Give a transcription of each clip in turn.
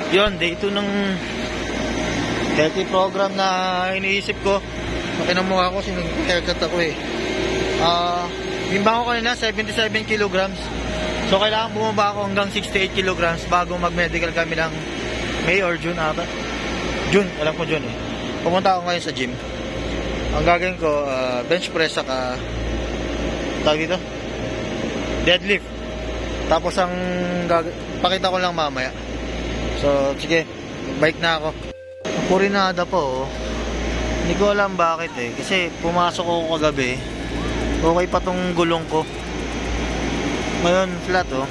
Yun, day 2 ng healthy program na iniisip ko. Makinamukha ko, sinag-haircut ako eh. Bimbang ko kanina 77 kilograms. So kailangan bumaba ako hanggang 68 kilograms bago mag-medical kami ng May or June ata. June, alam ko June eh. Pumunta ako ngayon sa gym. Ang gagawin ko, bench press saka tawag dito, deadlift. Tapos ang pakita ko lang mamaya. So sige, bike na ako. Purinada po oh. Hindi ko alam bakit eh. Kasi pumasok ako kagabi. Okay pa tong gulong ko. Ngayon flat oh.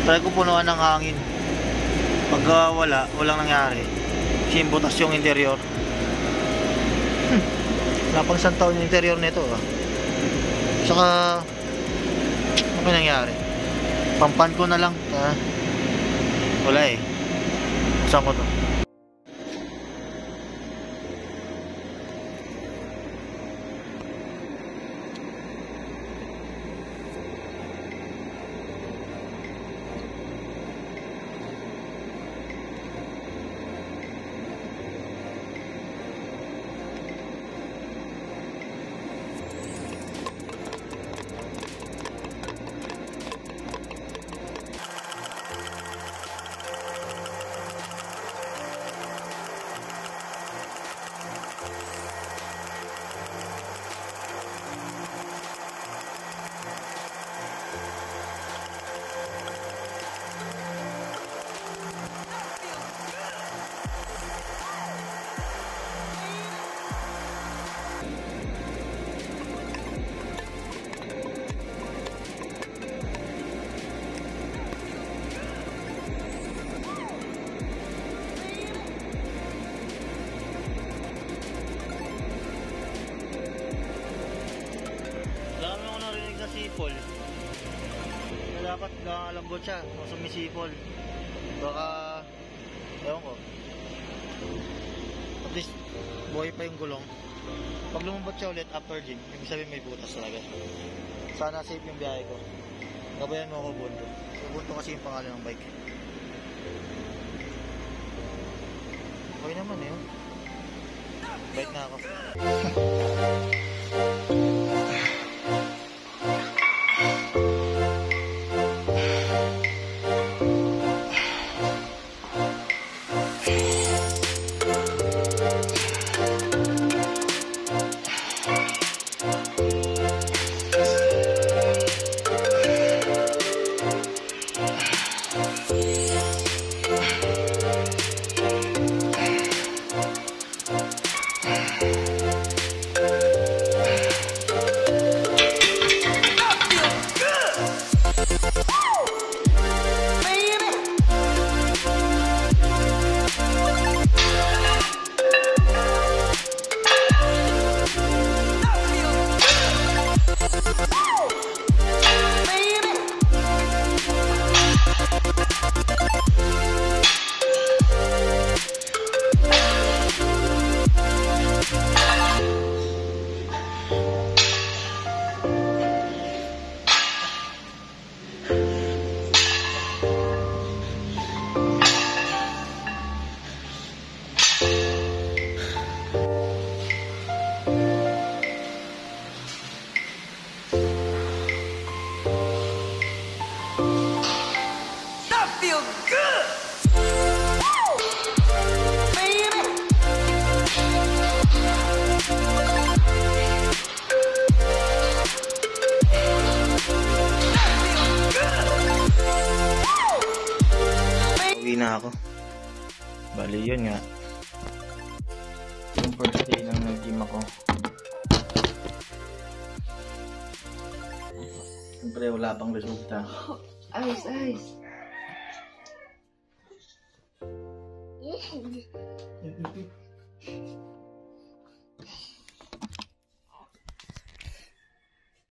Try ko punuan ng hangin. Pagka walang nangyari. Kasi butas yung interior. Wala pang isang taon yung interior nito ah. Saka ano nangyari? Pampan ko na lang. Wala eh. Saan ko to? Sipol. Dapat nalambot siya kung sumisipol. Baka ewan ko. At least buhay pa yung gulong. Pag lumambot siya ulit after gym, ibig sabihin may butas talaga. Sana safe yung biyahe ko. Gabayan mo ako Bunto. Bunto kasi yung pangalan ng bike. Okay naman eh. Bike na ako. Na ako. Bali yun nga. Yung first day nang nag-gym ako. Siyempre wala pang resulta. Ice.